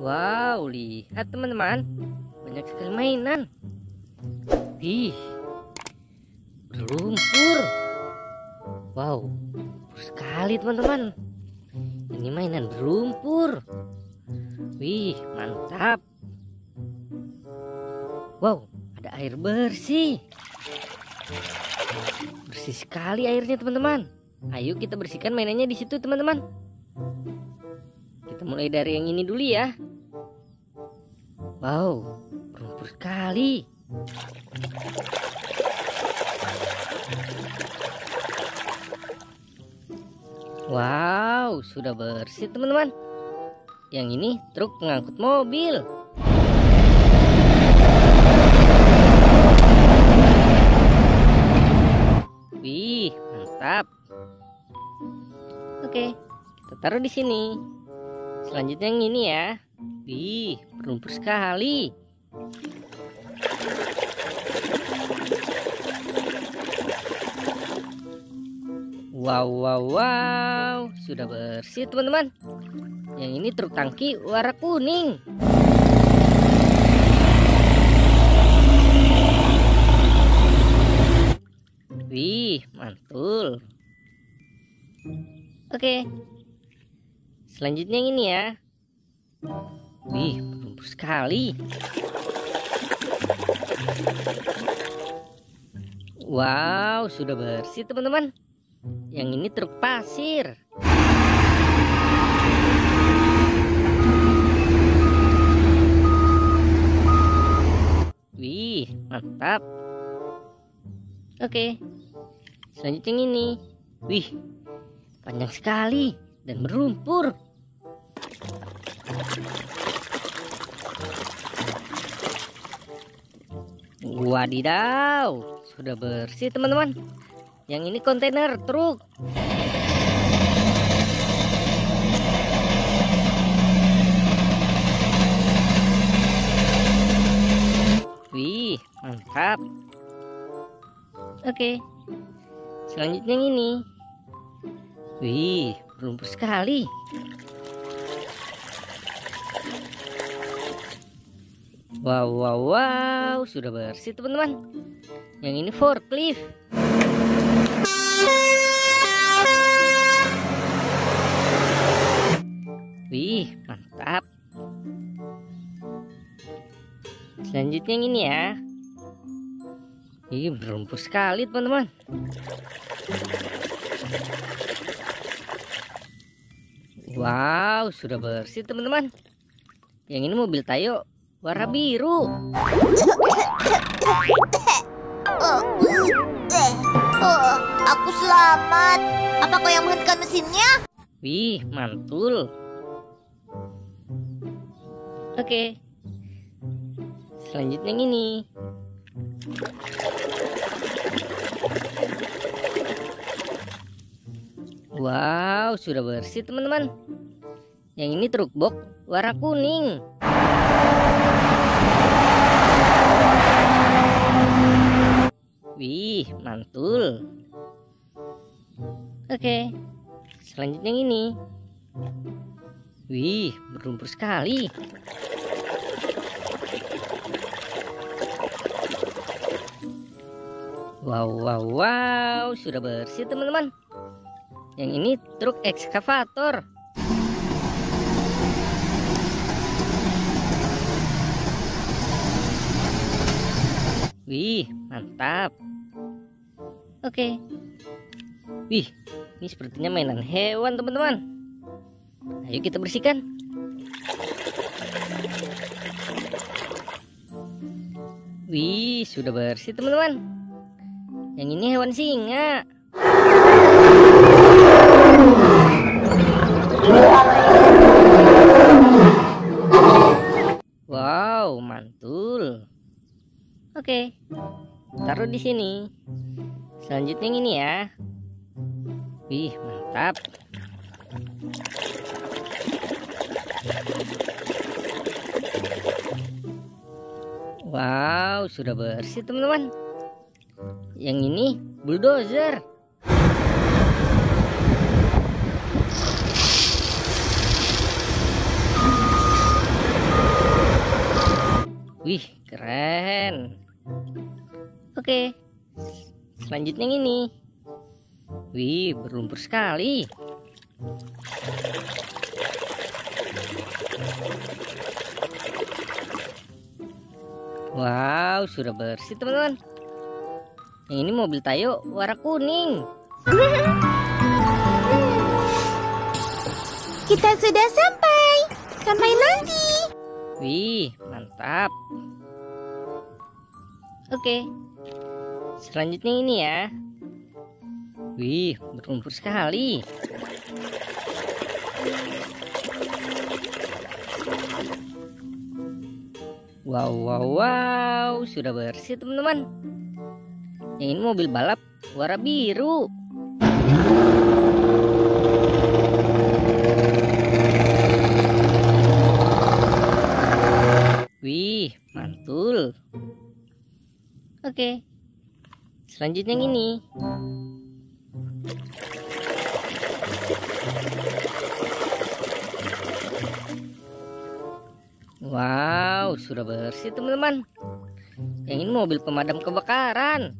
Wow, lihat teman-teman, banyak sekali mainan. Ih, berlumpur. Wow, lumpur sekali teman-teman. Ini mainan berlumpur. Wih, mantap. Wow, ada air bersih. Bersih sekali airnya teman-teman. Ayo kita bersihkan mainannya di situ teman-teman. Kita mulai dari yang ini dulu ya. Wow, berlumpur sekali. Wow, sudah bersih teman-teman. Yang ini truk pengangkut mobil. Wih, mantap. Oke, kita taruh di sini. Selanjutnya yang ini ya. Wih, berlumpur sekali. Wow, wow, wow. Sudah bersih teman-teman. Yang ini truk tangki warna kuning. Wih, mantul. Oke. Selanjutnya yang ini ya. Wih, berlumpur sekali. Wow, sudah bersih teman-teman. Yang ini truk pasir. Wih, mantap. Oke. Selanjutnya yang ini. Wih, panjang sekali dan berlumpur. Wadidaw, sudah bersih teman-teman. Yang ini kontainer truk. Wih, mantap. Oke. Selanjutnya yang ini. Wih, berlumpur sekali. Wow, wow, wow, sudah bersih teman-teman. Yang ini forklift. Wih, mantap. Selanjutnya yang ini ya. Ih, berlumpur sekali teman-teman. Wow, sudah bersih teman-teman. Yang ini mobil Tayo warna biru. Aku selamat. Apa kau yang menghentikan mesinnya? Wih, mantul. Oke. Selanjutnya yang ini. Wow, sudah bersih teman-teman. Yang ini truk box warna kuning. Wih, mantul. Oke. Selanjutnya yang ini. Wih, berlumpur sekali. Wow, wow, wow, sudah bersih teman-teman. Yang ini truk ekskavator. Wih, mantap. Oke. Wih, ini sepertinya mainan hewan teman-teman. Ayo kita bersihkan. Wih, sudah bersih teman-teman. Yang ini hewan singa. Wow, mantul. Oke, taruh di sini. Selanjutnya yang ini ya. Wih, mantap. Wow, sudah bersih teman-teman. Yang ini bulldozer. Wih, keren. Oke, selanjutnya yang ini. Wih, berlumpur sekali. Wow, sudah bersih teman-teman. Yang ini mobil Tayo warna kuning. Kita sudah sampai. Sampai nanti. Wih, mantap. Oke, selanjutnya ini ya. Wih, berlumpur sekali. Wow, sudah bersih teman-teman. Yang ini mobil balap warna biru. Wih, mantul. Oke, selanjutnya yang ini. Wow, sudah bersih teman-teman. Yang ini mobil pemadam kebakaran.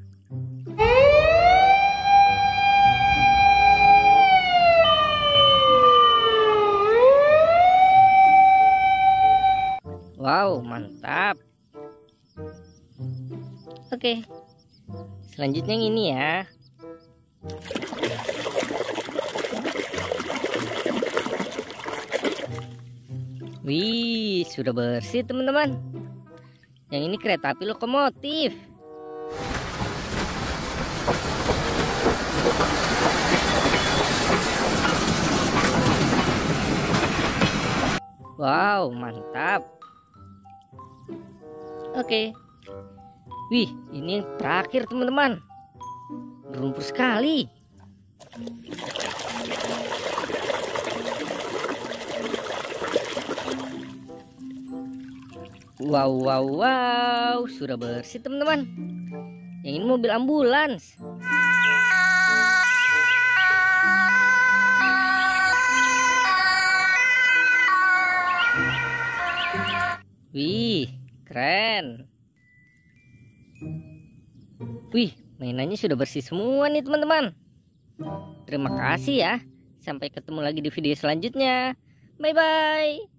Wow, mantap. Oke, selanjutnya yang ini ya. Wih, sudah bersih teman-teman. Yang ini kereta api lokomotif. Wow, mantap. Oke. Wih, ini yang terakhir teman-teman. Berlumpur sekali. Wow, sudah bersih teman-teman. Yang ini mobil ambulans. Wih, keren. Wih, mainannya sudah bersih semua nih teman-teman. Terima kasih ya. Sampai ketemu lagi di video selanjutnya. Bye-bye.